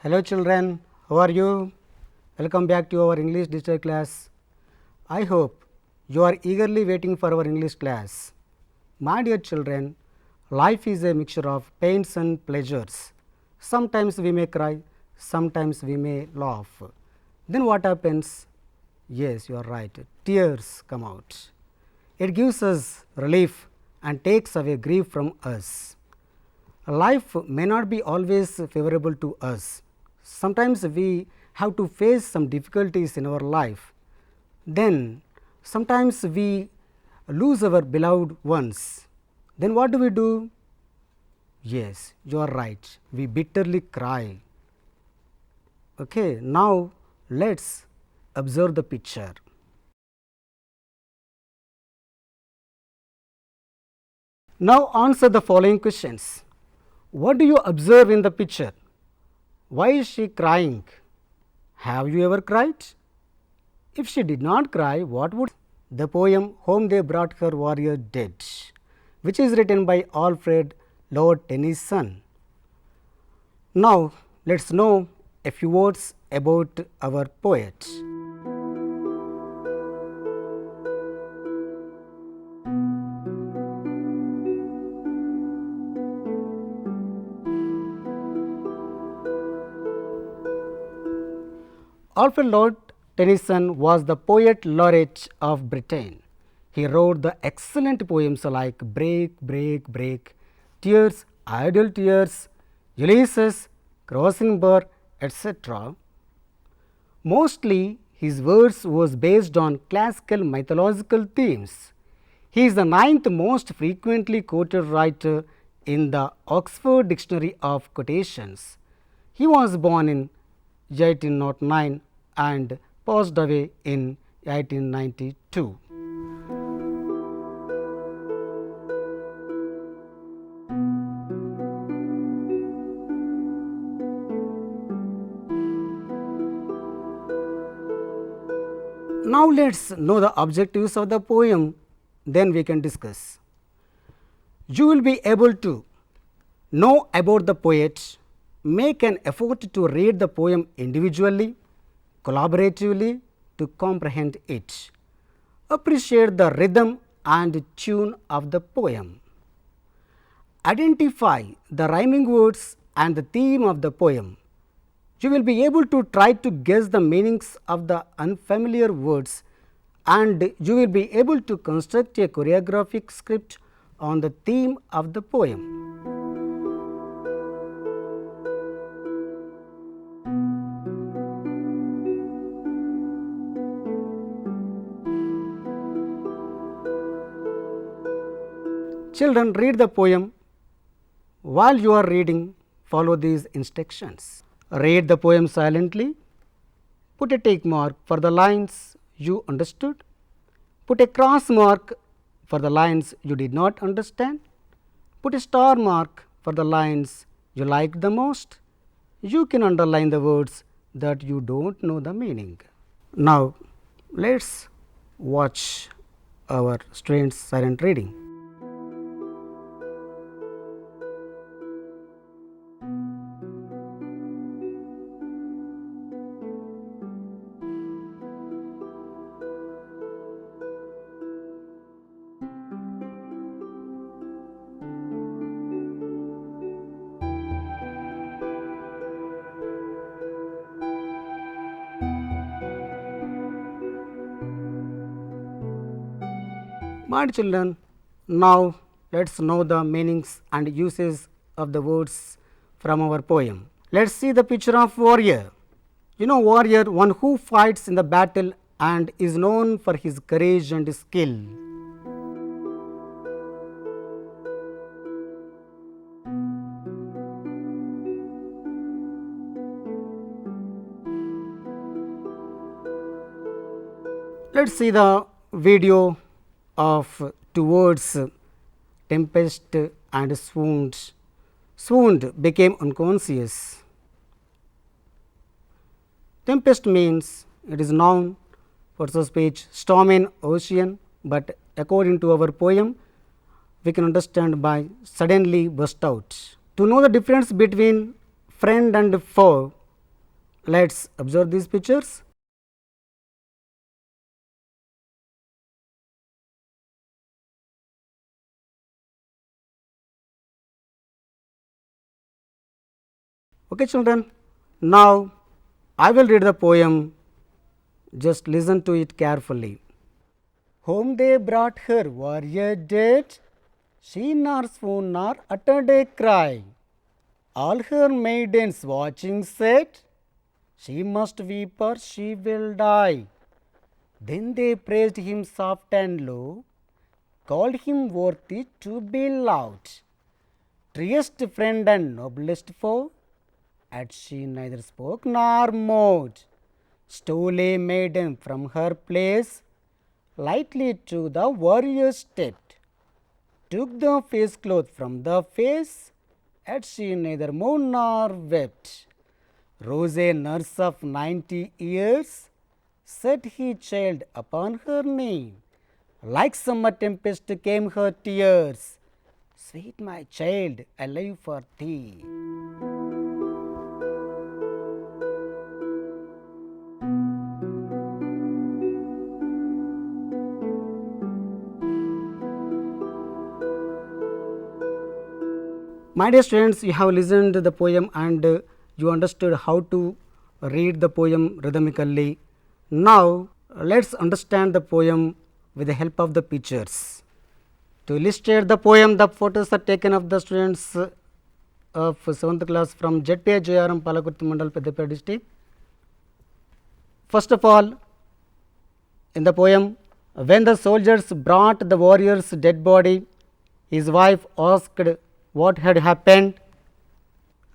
Hello children, how are you? Welcome back to our English digital class. I hope you are eagerly waiting for our English class. My dear children, life is a mixture of pains and pleasures. Sometimes we may cry, sometimes we may laugh. Then what happens? Yes, you are right, tears come out. It gives us relief and takes away grief from us. Life may not be always favorable to us. Sometimes we have to face some difficulties in our life. Then sometimes we lose our beloved ones. Then what do we do? Yes, you are right. We bitterly cry. Okay, now let's observe the picture. Now answer the following questions. What do you observe in the picture? Why is she crying? Have you ever cried? If she did not cry, what would the poem Home They Brought Her Warrior Dead, which is written by Alfred Lord Tennyson. Now let us know a few words about our poet. Alfred Lord Tennyson was the poet laureate of Britain. He wrote the excellent poems like Break, Break, Break, Tears, Idle Tears, Ulysses, Crossing Bar, etc. Mostly his verse was based on classical mythological themes. He is the 9th most frequently quoted writer in the Oxford Dictionary of Quotations. He was born in 1809 and passed away in 1892. Now let us know the objectives of the poem, then we can discuss. You will be able to know about the poet, make an effort to read the poem individually, collaboratively to comprehend it, appreciate the rhythm and tune of the poem, identify the rhyming words and the theme of the poem. You will be able to try to guess the meanings of the unfamiliar words, and you will be able to construct a choreographic script on the theme of the poem. Children, read the poem. While you are reading, follow these instructions. Read the poem silently. Put a tick mark for the lines you understood. Put a cross mark for the lines you did not understand. Put a star mark for the lines you liked the most. You can underline the words that you don't know the meaning. Now, let's watch our students' silent reading. My children, now let us know the meanings and uses of the words from our poem. Let us see the picture of warrior. You know, warrior, one who fights in the battle and is known for his courage and skill. Let us see the video of two words, tempest and swooned. Swooned became unconscious. Tempest means it is noun for speech, storm in ocean, but according to our poem, we can understand by suddenly burst out. To know the difference between friend and foe, Let us observe these pictures. Okay, children, now I will read the poem. Just listen to it carefully. Home they brought her warrior dead. She nor swooned nor uttered a cry. All her maidens watching said, she must weep or she will die. Then they praised him soft and low, called him worthy to be loved. Truest friend and noblest foe, yet she neither spoke nor moved. Stole a maiden from her place, lightly to the warrior stepped, took the face cloth from the face, yet she neither mourned nor wept. Rose a nurse of 90 years, set he child upon her knee. Like summer tempest came her tears, sweet my child, I live for thee. My dear students, you have listened to the poem and you understood how to read the poem rhythmically. Now, let us understand the poem with the help of the pictures. To illustrate the poem, the photos are taken of the students of 7th class from 𝗳𝗻𝗁 Palakurthi Mandal, Peddapeta district. First of all, in the poem, when the soldiers brought the warrior's dead body, his wife asked what had happened.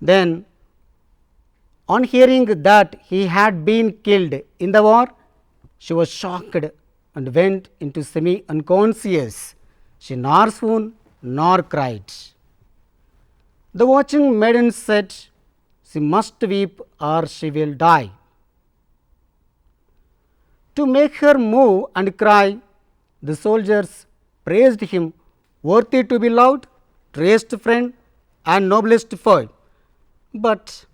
Then, on hearing that he had been killed in the war, she was shocked and went into semi-unconscious. She nor swooned nor cried. The watching maiden said, she must weep or she will die. To make her move and cry, the soldiers praised him worthy to be loved, truest friend and noblest foe, but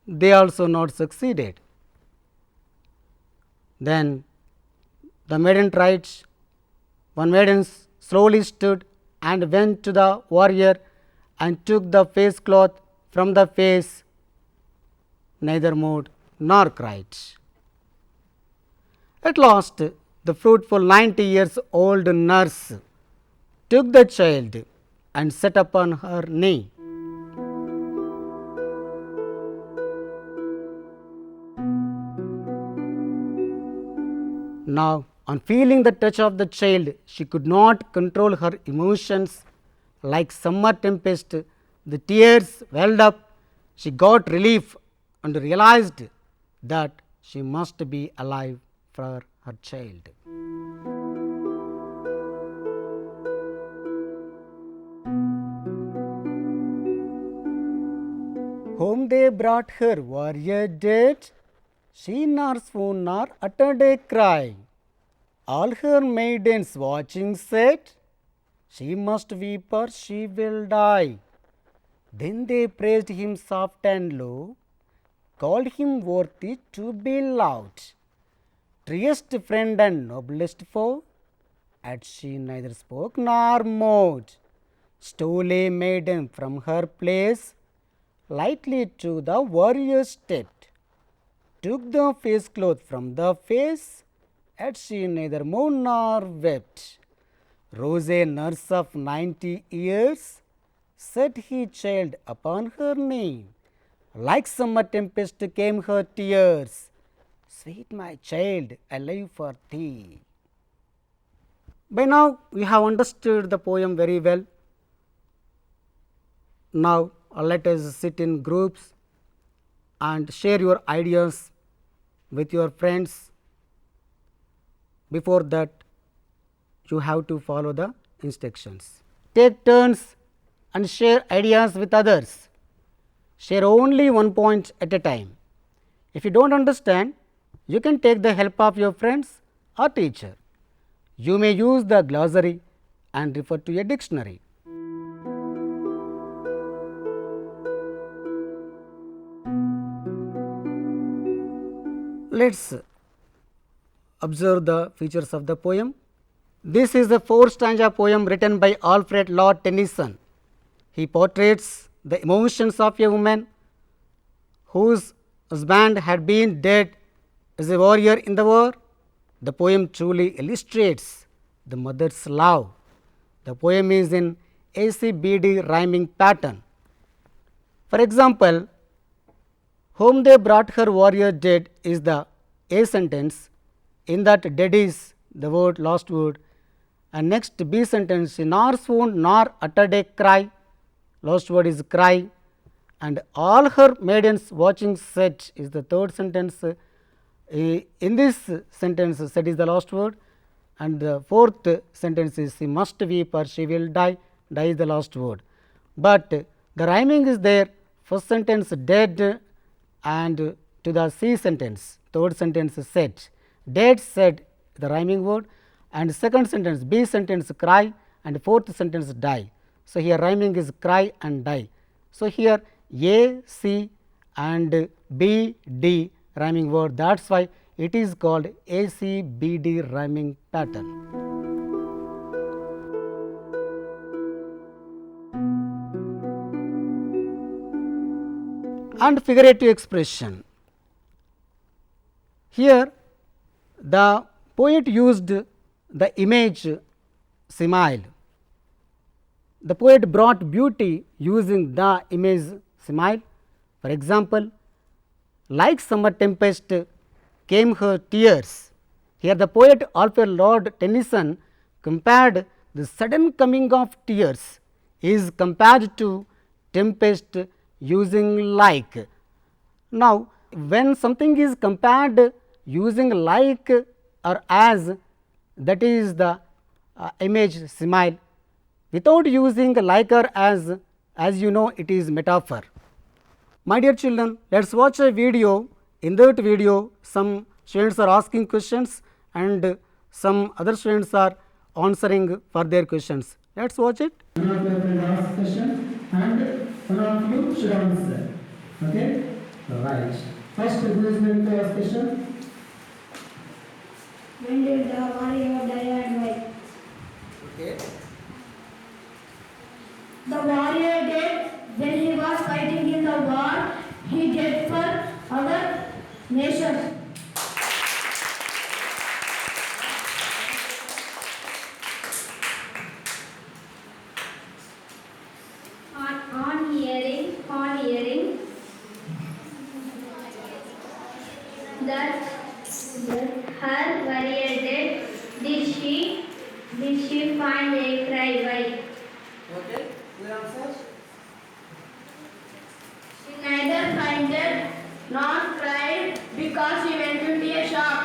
they also not succeeded. Then the maiden tried. One maiden slowly stood and went to the warrior and took the face cloth from the face, neither moved nor cried. At last, the fruitful 90 years old nurse took the child and set upon her knee. Now, on feeling the touch of the child, she could not control her emotions. Like summer tempest, the tears welled up. She got relief and realized that she must be alive for her child. Home they brought her warrior dead. She nor swooned nor uttered a cry. All her maidens watching said, she must weep or she will die. Then they praised him soft and low, called him worthy to be loved. Truest friend and noblest foe, yet she neither spoke nor moved. Stole a maiden from her place, lightly to the warrior stepped, took the face cloth from the face, yet she neither mourned nor wept. Rose a nurse of 90 years, set he child upon her knee. Like summer tempest came her tears, sweet my child, I live for thee. By now, we have understood the poem very well. Now, let us sit in groups and share your ideas with your friends. Before that, you have to follow the instructions. Take turns and share ideas with others. Share only one point at a time. If you don't understand, you can take the help of your friends or teacher. You may use the glossary and refer to a dictionary. Let us observe the features of the poem. This is a 4-stanza poem written by Alfred Lord Tennyson. He portrays the emotions of a woman whose husband had been dead as a warrior in the war. The poem truly illustrates the mother's love. The poem is in 𝗧𝗦𝗔𝗧 rhyming pattern. For example, whom they brought her warrior dead is the A sentence. In that dead is the word, last word, and next B sentence, nor swooned nor uttered a cry, last word is cry, and all her maidens watching said is the third sentence. In this sentence, said is the last word, and the fourth sentence is she must weep or she will die, die is the last word. But the rhyming is there, first sentence dead and to the C sentence, third sentence said, dead said the rhyming word, and second sentence B sentence cry, and fourth sentence die. So, here rhyming is cry and die. So, here A, C and B, D rhyming word, that is why it is called 𝗧𝗦𝗔𝗧 rhyming pattern. And figurative expression. Here the poet used the image smile. The poet brought beauty using the image smile. For example, like summer tempest came her tears. Here the poet Alfred Lord Tennyson compared the sudden coming of tears is compared to tempest using like. Now, when something is compared using like or as, that is the image smile. Without using like or as you know, it is metaphor. My dear children, let us watch a video. In that video, some students are asking questions and some other students are answering for their questions. Let us watch it. One of your friends asks question and one of you should answer. Okay? Right. First, who is going to ask question? When did the warrior die and why? Okay. The warrior died when he was fighting in the war. He died for our nation. On hearing that her warrior dead, did she find a cry? Why? Okay. Your answer? She neither fainted nor cried because she went into a shop.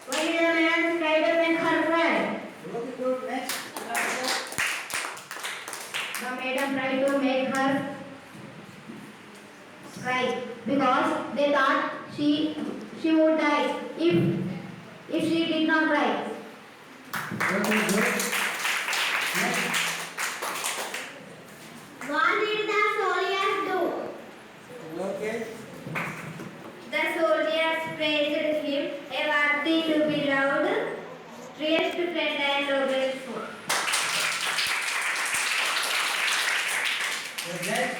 Why did the man try to make her cry? Okay, good. Next. The maiden tried to make her cry because they thought she would die if she did not cry. Okay, good. Next. What did the soldiers do? Okay. The soldiers praised him, a worthy to be loved, traced friend and noble foe. Next.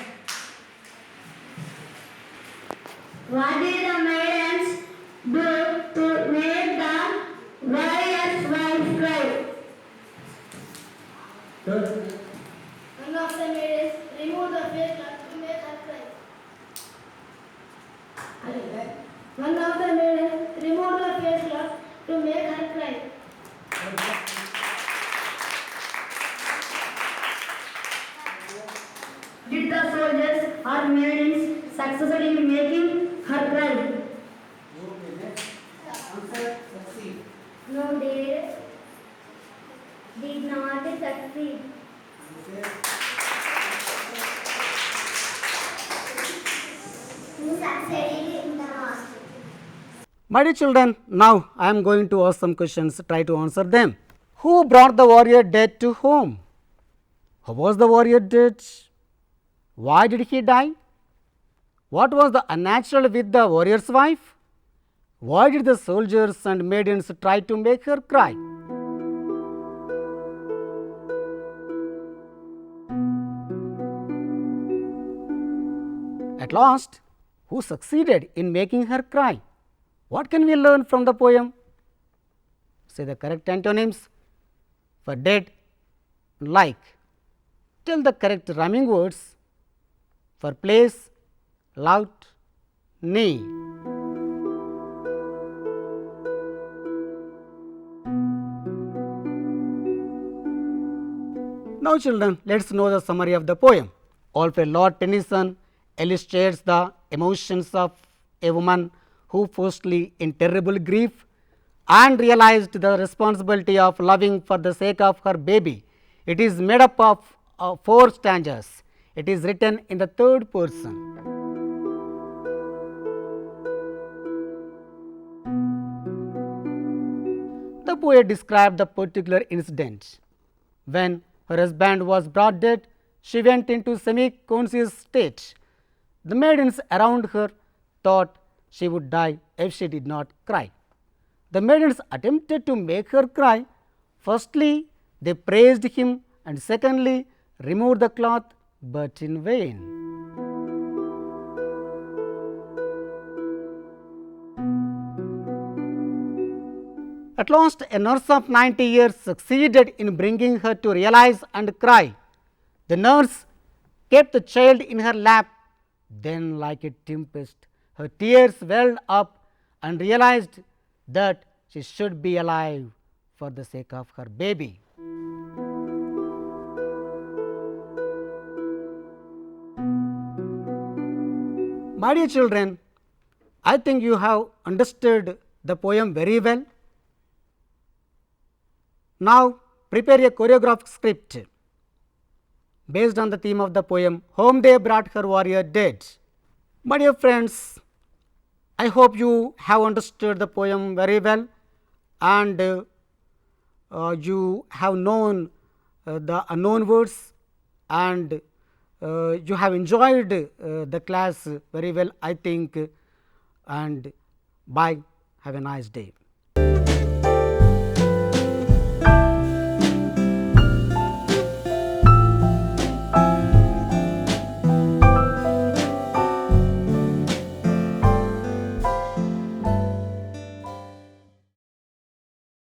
What did the maidens do to make the warrior's wife cry? Good. One of the maidens removed the face cloth to make her cry. One of the maidens removed the face cloth to make her cry. Did the soldiers or maidens succeed in making her cry? Okay, next. Answer succeed. No, they did not succeed. Okay. Who succeeded in the last? My dear children, now I am going to ask some questions, try to answer them. Who brought the warrior dead to home? How was the warrior dead? Why did he die? What was the unnatural with the warrior's wife? Why did the soldiers and maidens try to make her cry? At last, who succeeded in making her cry? What can we learn from the poem? Say the correct antonyms for dead, like. Tell the correct rhyming words for place, loud, knee. Now children, let us know the summary of the poem. Alfred Lord Tennyson illustrates the emotions of a woman who firstly in terrible grief and realized the responsibility of loving for the sake of her baby. It is made up of 4 stanzas. It is written in the 3rd person. The poet described the particular incident. When her husband was brought dead, she went into semi-conscious state. The maidens around her thought she would die if she did not cry. The maidens attempted to make her cry. Firstly, they praised him, and secondly, removed the cloth, but in vain. At last, a nurse of 90 years succeeded in bringing her to realize and cry. The nurse kept the child in her lap. Then, like a tempest, her tears welled up and realized that she should be alive for the sake of her baby. My dear children, I think you have understood the poem very well. Now, prepare a choreographed script based on the theme of the poem, Home They Brought Her Warrior Dead. My dear friends, I hope you have understood the poem very well, and you have known the unknown words, and you have enjoyed the class very well, I think, and bye. Have a nice day.